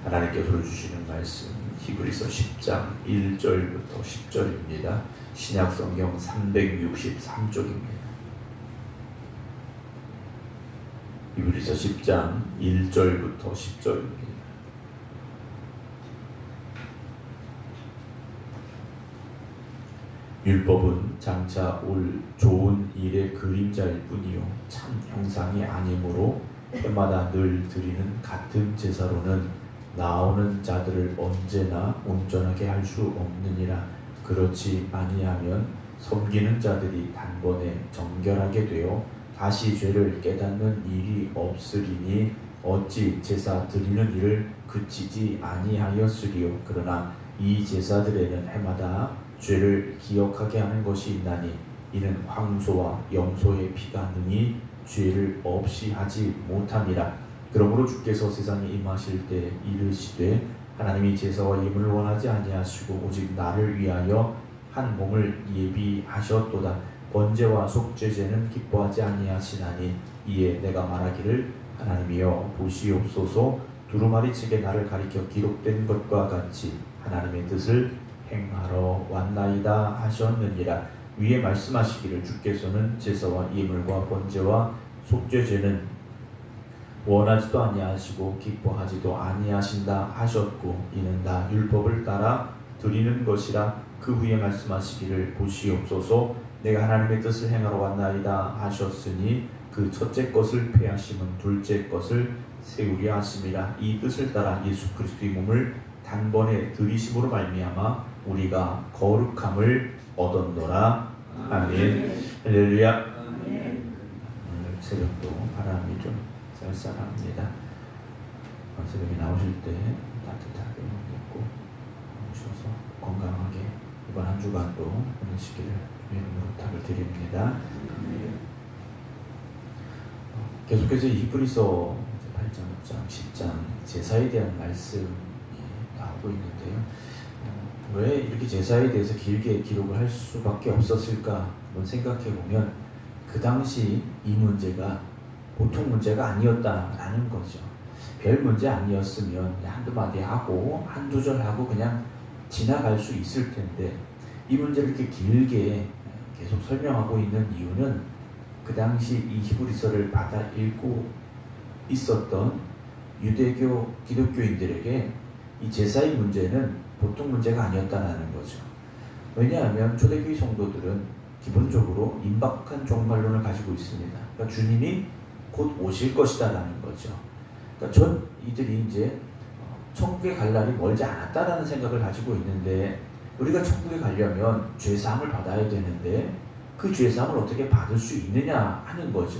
하나님께서 주시는 말씀 히브리서 10장 1절부터 10절입니다. 신약성경 363쪽입니다. 히브리서 10장 1절부터 10절입니다. 율법은 장차 올 좋은 일의 그림자일 뿐이요 참 형상이 아니므로 해마다 늘 드리는 같은 제사로는 나오는 자들을 언제나 온전하게 할 수 없느니라. 그렇지 아니하면 섬기는 자들이 단번에 정결하게 되어 다시 죄를 깨닫는 일이 없으리니 어찌 제사 드리는 일을 그치지 아니하였으리요. 그러나 이 제사들에는 해마다 죄를 기억하게 하는 것이 있나니 이는 황소와 염소의 피가 능히 죄를 없이 하지 못함이라. 그러므로 주께서 세상에 임하실 때 이르시되 하나님이 제사와 예물을 원하지 아니하시고 오직 나를 위하여 한 몸을 예비하셨도다. 번제와 속죄제는 기뻐하지 아니하시나니 이에 내가 말하기를 하나님이여 보시옵소서 두루마리책에 나를 가리켜 기록된 것과 같이 하나님의 뜻을 행하러 왔나이다 하셨느니라. 위에 말씀하시기를 주께서는 제사와 예물과 번제와 속죄제는 원하지도 아니하시고 기뻐하지도 아니하신다 하셨고 이는 다 율법을 따라 드리는 것이라. 그 후에 말씀하시기를 보시옵소서 내가 하나님의 뜻을 행하러 왔나이다 하셨으니 그 첫째 것을 폐하심은 둘째 것을 세우려 하심이라. 이 뜻을 따라 예수 그리스도의 몸을 단번에 드리심으로 말미암아 우리가 거룩함을 얻었노라. 아멘. 할렐루야. 오늘 새벽도 바람이 좀 쌀쌀합니다. 새벽에 나오실 때 따뜻하게 입고 오셔서 건강하게 이번 한 주간도 보내시기를 주님으로 부탁을 드립니다. 계속해서 히브리서 8장, 9장, 10장 제사에 대한 말씀이 나오고 있는데요. 왜 이렇게 제사에 대해서 길게 기록을 할 수밖에 없었을까 한번 생각해보면 그 당시 이 문제가 보통 문제가 아니었다라는 거죠. 별 문제 아니었으면 한두 마디 하고 한두 절 하고 그냥 지나갈 수 있을 텐데 이 문제를 이렇게 길게 계속 설명하고 있는 이유는 그 당시 이 히브리서를 받아 읽고 있었던 유대교 기독교인들에게 이 제사의 문제는 보통 문제가 아니었다는 거죠. 왜냐하면 초대교회 성도들은 기본적으로 임박한 종말론을 가지고 있습니다. 그러니까 주님이 곧 오실 것이다라는 거죠. 그러니까 이들이 이제 천국에 갈 날이 멀지 않았다라는 생각을 가지고 있는데 우리가 천국에 가려면 죄사함을 받아야 되는데 그 죄사함을 어떻게 받을 수 있느냐 하는 거죠.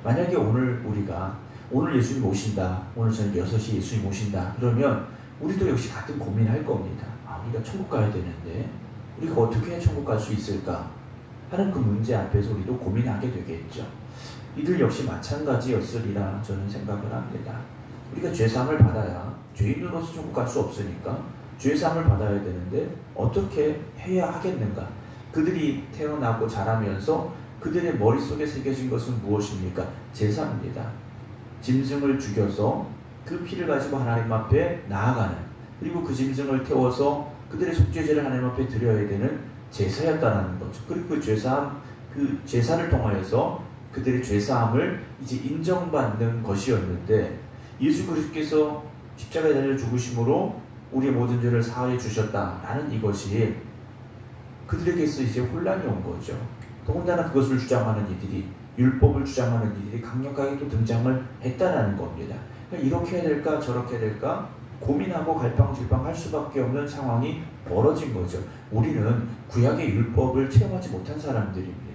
만약에 오늘 예수님 오신다, 오늘 저녁 6시 예수님 오신다 그러면 우리도 역시 같은 고민할 겁니다. 우리가 천국 가야 되는데 우리가 어떻게 해야 천국 갈 수 있을까 하는 그 문제 앞에서 우리도 고민하게 되겠죠. 이들 역시 마찬가지였으리라 저는 생각을 합니다. 우리가 죄사함을 받아야 죄인으로서 천국 갈 수 없으니까 죄사함을 받아야 되는데 어떻게 해야 하겠는가? 그들이 태어나고 자라면서 그들의 머릿속에 새겨진 것은 무엇입니까? 제사입니다. 짐승을 죽여서 그 피를 가지고 하나님 앞에 나아가는, 그리고 그 짐승을 태워서 그들의 속죄제를 하나님 앞에 드려야 되는 제사였다는 거죠. 그리고 그 제사를 통하여서 그들의 죄사함을 이제 인정받는 것이었는데 예수 그리스도께서 십자가에 달려 죽으심으로 우리의 모든 죄를 사하여 주셨다라는 이것이 그들에게서 이제 혼란이 온 거죠. 더군다나 그것을 주장하는 이들이, 율법을 주장하는 이들이 강력하게 또 등장을 했다라는 겁니다. 이렇게 해야 될까 저렇게 해야 될까 고민하고 갈팡질팡할 수밖에 없는 상황이 벌어진 거죠. 우리는 구약의 율법을 체험하지 못한 사람들입니다.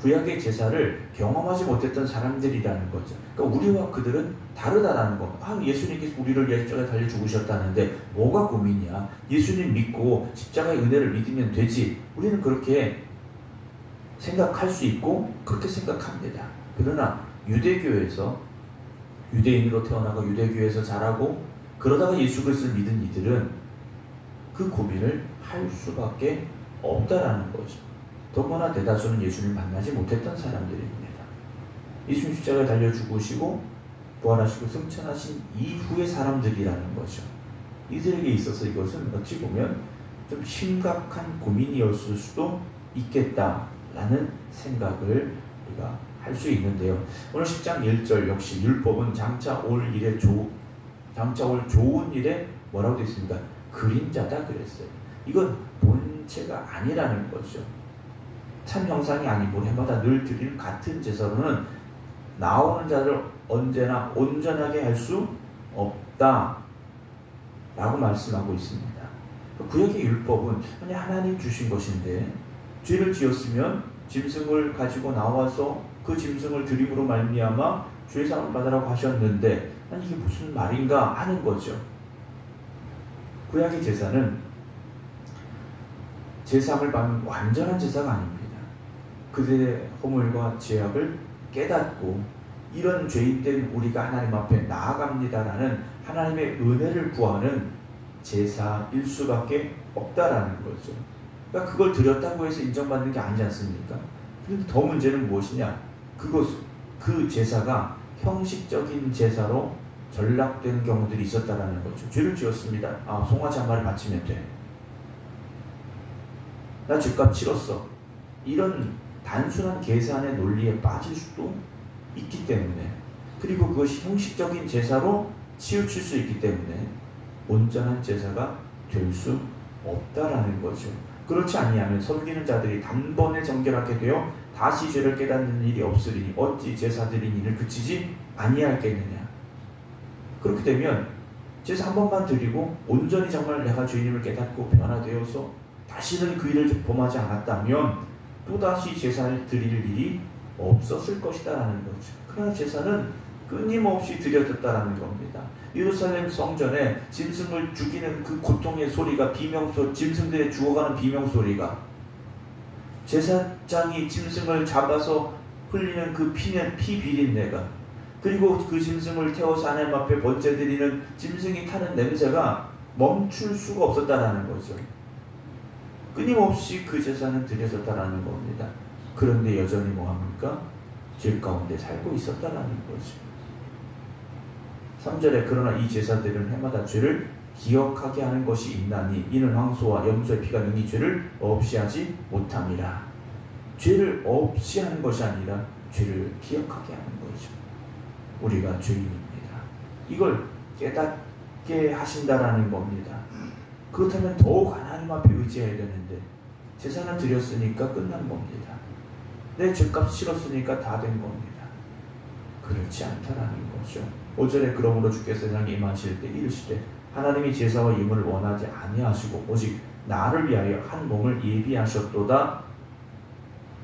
구약의 제사를 경험하지 못했던 사람들이라는 거죠. 그러니까 우리와 그들은 다르다라는 거. 예수님께서 우리를 위해 십자가에 달려 죽으셨다는데 뭐가 고민이야? 예수님 믿고 십자가의 은혜를 믿으면 되지. 우리는 그렇게 생각할 수 있고 그렇게 생각합니다. 그러나 유대교에서 유대인으로 태어나고 유대교에서 자라고 그러다가 예수 그리스도를 믿은 이들은 그 고민을 할 수밖에 없다라는 거죠. 더구나 대다수는 예수를 만나지 못했던 사람들입니다. 예수님 십자가에 달려 죽으시고 부활하시고 승천하신 이후의 사람들이라는 거죠. 이들에게 있어서 이것은 어찌 보면 좀 심각한 고민이었을 수도 있겠다라는 생각을 우리가 할 수 있는데요. 오늘 10장 1절 역시 율법은 장차 올 좋은 일에 뭐라고 되어 있습니까? 그림자다 그랬어요. 이건 본체가 아니라는 거죠. 참 형상이 아니고 해마다 늘 드리는 같은 제사로는 나오는 자를 언제나 온전하게 할 수 없다 라고 말씀하고 있습니다. 구약의 율법은 하나님 주신 것인데 죄를 지었으면 짐승을 가지고 나와서 그 짐승을 드림으로 말미암아 죄사함을 받으라고 하셨는데 이게 무슨 말인가 하는 거죠. 구약의 제사는 제사함을 받는 완전한 제사가 아닙니다. 그들의 허물과 죄악을 깨닫고 이런 죄인된 우리가 하나님 앞에 나아갑니다라는 하나님의 은혜를 구하는 제사일 수밖에 없다라는 거죠. 그러니까 그걸 드렸다고 해서 인정받는 게 아니지 않습니까? 그런데 더 문제는 무엇이냐? 그 제사가 형식적인 제사로 전락되는 경우들이 있었다라는 거죠. 죄를 지었습니다. 송아지 한 마리 바치면 돼. 나 죄값 치렀어. 이런 단순한 계산의 논리에 빠질 수도 있기 때문에, 그리고 그것이 형식적인 제사로 치우칠 수 있기 때문에 온전한 제사가 될 수 없다라는 거죠. 그렇지 아니하면 섬기는 자들이 단번에 정결하게 되어 다시 죄를 깨닫는 일이 없으리니 어찌 제사 드린 일을 그치지 아니할겠느냐. 그렇게 되면 제사 한 번만 드리고 온전히 정말 내가 죄인임을 깨닫고 변화되어서 다시는 그 일을 범하지 않았다면 또다시 제사를 드릴 일이 없었을 것이다라는 거죠. 그러나 제사는 끊임없이 드려졌다라는 겁니다. 예루살렘 성전에 짐승을 죽이는 그 고통의 소리가 짐승들의 죽어가는 비명소리가, 제사장이 짐승을 잡아서 흘리는 그 피 비린내가, 그리고 그 짐승을 태워서 하나님 앞에 번제드리는 짐승이 타는 냄새가 멈출 수가 없었다라는 거죠. 끊임없이 그 제사는 드려졌다라는 겁니다. 그런데 여전히 뭐합니까? 죄 가운데 살고 있었다라는 거죠. 3절에 그러나 이 제사들은 해마다 죄를 기억하게 하는 것이 있나니 이는 황소와 염소의 피가 능히 죄를 없이 하지 못함이라. 죄를 없이 하는 것이 아니라 죄를 기억하게 하는 거죠. 우리가 죄인입니다. 이걸 깨닫게 하신다라는 겁니다. 그렇다면 더욱 하나님 앞에 의지해야 되는데 제사는 드렸으니까 끝난 겁니다. 내 죄값 치렀으니까 다 된 겁니다. 그렇지 않다라는 거죠. 5절에 그러므로 주께서 세상에 임하실 때 이르시되 하나님이 제사와 예물을 원하지 아니하시고 오직 나를 위하여 한 몸을 예비하셨도다.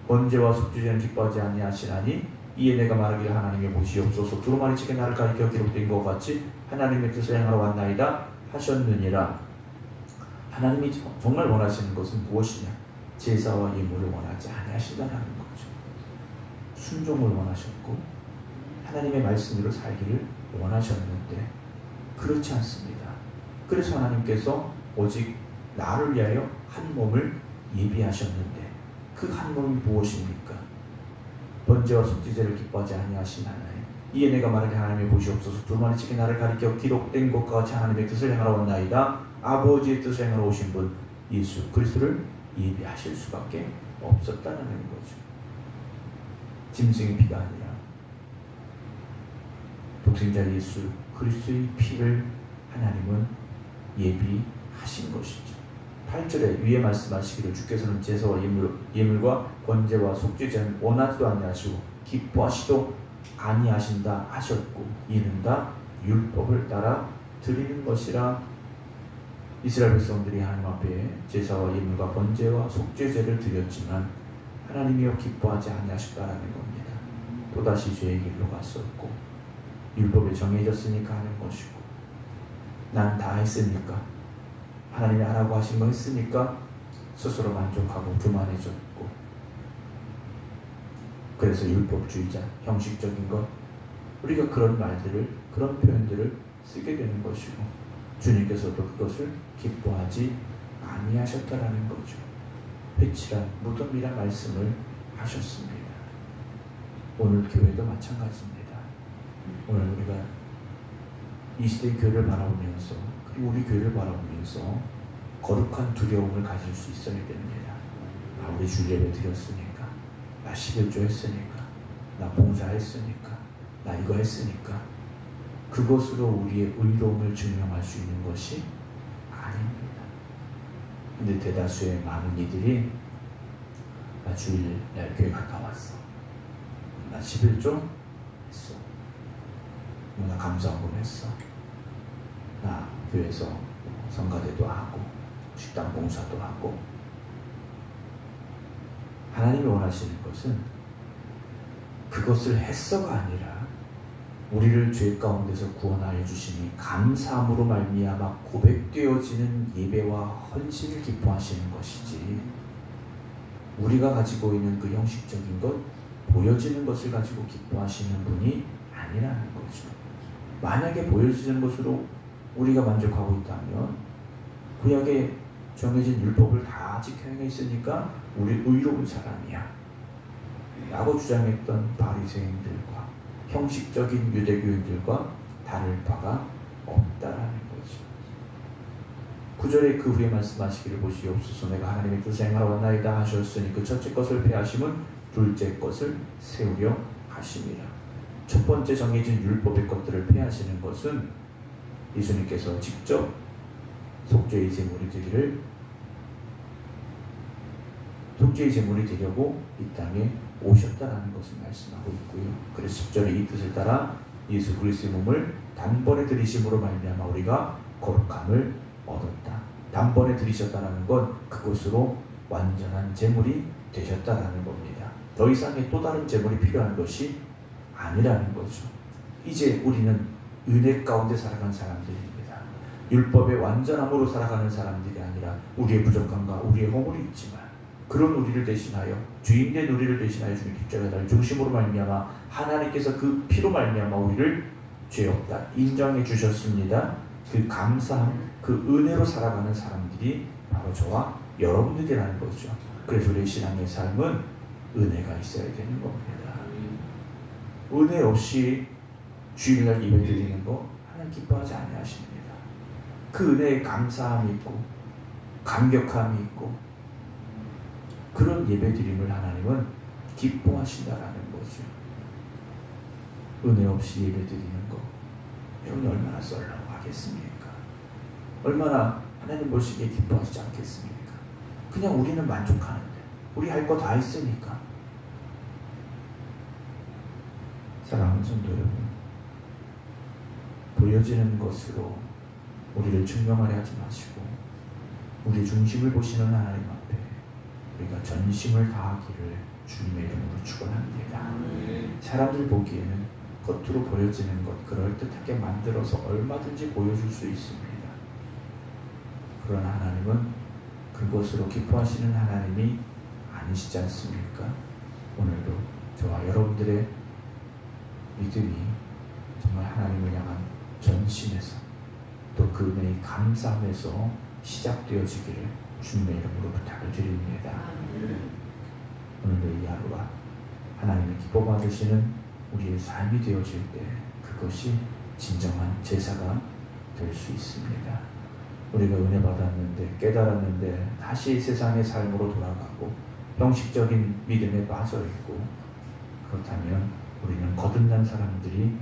번제와 속죄제는 기뻐하지 아니하시나니 이에 내가 말하기를 하나님의 보시옵소서 두루마리 치게 나를 가리켜 기록된 것 같이 하나님의 뜻을 행하러 왔나이다 하셨느니라. 하나님이 정말 원하시는 것은 무엇이냐? 제사와 예물을 원하지 아니하신다는 거죠. 순종을 원하셨고 하나님의 말씀대로 살기를 원하셨는데 그렇지 않습니다. 그래서 하나님께서 오직 나를 위하여 한 몸을 예비하셨는데 그 한 몸이 무엇입니까? 번제와 속죄제를 기뻐하지 아니하시나요? 이에 내가 말하기 하나님의 보시옵소서 두루마리 치게 나를 가리켜 기록된 것과 같이 하나님의 뜻을 행하러 왔나이다. 아버지의 뜻을 행하러 오신 분 예수 그리스도를 예비하실 수밖에 없었다는 거죠. 짐승의 피가 아니라 독생자 예수 그리스도의 피를 하나님은 예비하신 것이죠. 8절에 위에 말씀하시기를 주께서는 제사와 예물과 번제와 속죄제는 원하지도 아니하시고 기뻐하시도 아니하신다 하셨고 이는 다 율법을 따라 드리는 것이라. 이스라엘 백성들이 하나님 앞에 제사와 예물과 번제와 속죄제를 드렸지만 하나님이여 기뻐하지 아니하셨다라는 겁니다. 또다시 죄의 길로 갔었고 율법에 정해졌으니까 하는 것이고 난 다 했으니까 하나님이 하라고 하신 거 했으니까 스스로 만족하고 교만해졌고 그래서 율법주의자, 형식적인 것 우리가 그런 말들을 그런 표현들을 쓰게 되는 것이고 주님께서도 그것을 기뻐하지 아니하셨다라는 거죠. 회칠한 무덤이라 말씀을 하셨습니다. 오늘 교회도 마찬가지입니다. 오늘 우리가 이 시대의 교회를 바라보면서 그리고 우리 교회를 바라보면서 거룩한 두려움을 가질 수 있어야 됩니다. 아, 우리 주 예배 드렸으니까, 나 11조 했으니까, 나 봉사했으니까, 나 이거 했으니까 그것으로 우리의 의로움을 증명할 수 있는 것이 아닙니다. 근데 대다수의 많은 이들이 나 주일날 교회 갔다 왔어, 나 11조 했어, 나 감사헌금 했어, 나 교회에서 성가대도 하고 식당 봉사도 하고. 하나님이 원하시는 것은 그것을 했어가 아니라 우리를 죄 가운데서 구원하여 주시니 감사함으로 말미암아 고백되어지는 예배와 헌신을 기뻐하시는 것이지, 우리가 가지고 있는 그 형식적인 것, 보여지는 것을 가지고 기뻐하시는 분이 아니라는 거죠. 만약에 보여지는 것으로 우리가 만족하고 있다면 구약에 정해진 율법을 다 지켜 행했으니까 우리 의로운 사람이야 라고 주장했던 바리새인들과 형식적인 유대교인들과 다를 바가 없다라는 거죠. 9절에 그 후에 말씀하시기를 보시옵소서. 내가 하나님의 뜻을 행하러 왔나이다 하셨으니 그 첫째 것을 폐하심은 둘째 것을 세우려 하심이라. 첫 번째 정해진 율법의 것들을 폐하시는 것은 예수님께서 직접 속죄의 제물이 되려고 이 땅에 오셨다라는 것을 말씀하고 있고요. 그래서 10절에 이 뜻을 따라 예수 그리스도의 몸을 단번에 들이심으로 말미암아 우리가 거룩함을 얻었다. 단번에 들이셨다라는 건 그것으로 완전한 제물이 되셨다라는 겁니다. 더 이상의 또 다른 제물이 필요한 것이 아니라는 거죠. 이제 우리는 은혜 가운데 살아가는 사람들입니다. 율법의 완전함으로 살아가는 사람들이 아니라 우리의 부족함과 우리의 허물이 있지만 그런 우리를 대신하여, 주인된 우리를 대신하여 주님 십자가를 중심으로 말미암아 하나님께서 그 피로 말미암아 우리를 죄 없다 인정해 주셨습니다. 그 감사함, 그 은혜로 살아가는 사람들이 바로 저와 여러분들이라는 거죠. 그래서 우리의 신앙의 삶은 은혜가 있어야 되는 겁니다. 은혜 없이 주일날 예배 드리는 거 하나님 기뻐하지 아니하십니다. 그 은혜에 감사함이 있고 감격함이 있고 그런 예배 드림을 하나님은 기뻐하신다라는 거죠. 은혜 없이 예배 드리는 거 여러분이 얼마나 썰렁하겠습니까? 얼마나 하나님 보시기에 기뻐하시지 않겠습니까? 그냥 우리는 만족하는데 우리 할 거 다 했으니까. 사랑하는 성도 여러분, 보여지는 것으로 우리를 증명하려 하지 마시고 우리 중심을 보시는 하나님 앞에 우리가 전심을 다하기를 주님의 이름으로 축원합니다. 사람들 보기에는 겉으로 보여지는 것 그럴듯하게 만들어서 얼마든지 보여줄 수 있습니다. 그러나 하나님은 그것으로 기뻐하시는 하나님이 아니시지 않습니까? 오늘도 저와 여러분들의 믿음이 정말 하나님을 향한 전심에서 또 그 은혜의 감사함에서 시작되어지기를 주님의 이름으로 부탁을 드립니다. 오늘도 이 하루가 하나님의 기뻐 받으시는 우리의 삶이 되어질 때 그것이 진정한 제사가 될 수 있습니다. 우리가 은혜 받았는데 깨달았는데 다시 세상의 삶으로 돌아가고 형식적인 믿음에 빠져있고 그렇다면 우리는 거듭난 사람들이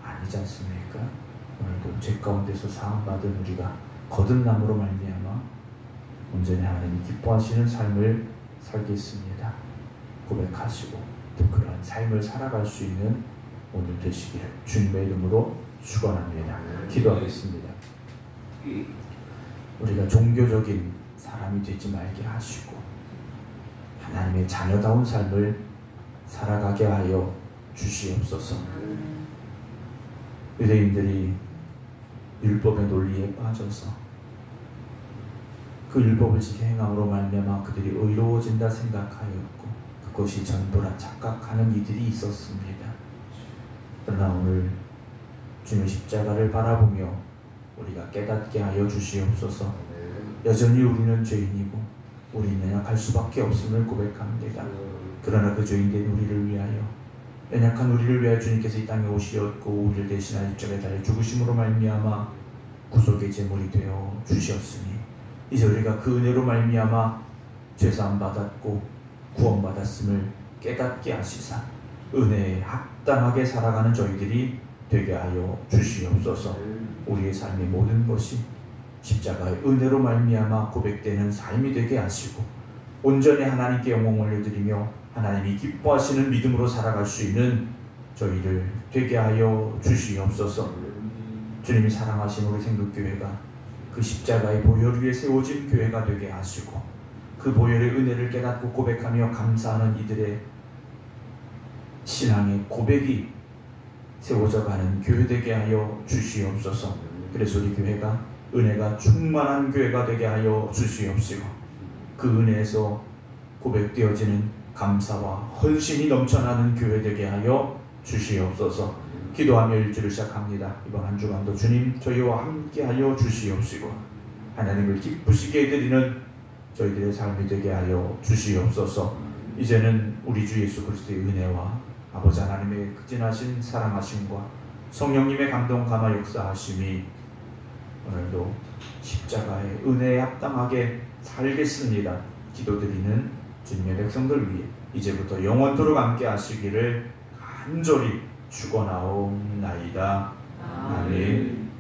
아니지 않습니까? 오늘도 죄 가운데서 사함받은 우리가 거듭남으로 말미암아 온전히 하나님이 기뻐하시는 삶을 살겠습니다. 고백하시고 또 그러한 삶을 살아갈 수 있는 오늘 되시기를 주님의 이름으로 축원합니다. 기도하겠습니다. 우리가 종교적인 사람이 되지 말게 하시고 하나님의 자녀다운 삶을 살아가게 하여 주시옵소서. 유대인들이 율법의 논리에 빠져서 그 율법을 지켜 행함으로 말미암아 그들이 의로워진다 생각하였고 그것이 전부라 착각하는 이들이 있었습니다. 그러나 오늘 주님의 십자가를 바라보며 우리가 깨닫게 하여 주시옵소서. 여전히 우리는 죄인이고 우리는 연약할 수밖에 없음을 고백합니다. 그러나 그 죄인된 우리를 위하여 연약한 우리를 위하여 주님께서 이 땅에 오시었고 우리를 대신하여 십자가에 달려 죽으심으로 말미암아 구속의 제물이 되어 주셨으니 이제 우리가 그 은혜로 말미암아 죄사함 받았고 구원받았음을 깨닫게 하시사 은혜에 합당하게 살아가는 저희들이 되게 하여 주시옵소서. 우리의 삶의 모든 것이 십자가의 은혜로 말미암아 고백되는 삶이 되게 하시고 온전히 하나님께 영광 올려드리며 하나님이 기뻐하시는 믿음으로 살아갈 수 있는 저희를 되게 하여 주시옵소서. 주님이 사랑하신 우리 생극교회가 그 십자가의 보혈 위에 세워진 교회가 되게 하시고 그 보혈의 은혜를 깨닫고 고백하며 감사하는 이들의 신앙의 고백이 세워져 가는 교회 되게 하여 주시옵소서. 그래서 우리 교회가 은혜가 충만한 교회가 되게 하여 주시옵시고 그 은혜에서 고백되어지는 감사와 헌신이 넘쳐나는 교회 되게 하여 주시옵소서. 기도하며 일주를 시작합니다. 이번 한 주간도 주님 저희와 함께 하여 주시옵시고 하나님을 기쁘시게 해드리는 저희들의 삶이 되게 하여 주시옵소서. 이제는 우리 주 예수 그리스도의 은혜와 아버지 하나님의 극진하신 사랑하심과 성령님의 감동 감화 역사하심이 오늘도 십자가의 은혜에 합당하게 살겠습니다. 기도드리는 주님의 백성들 위해 이제부터 영원토록 함께 하시기를 간절히 축원하옵나이다. 아멘.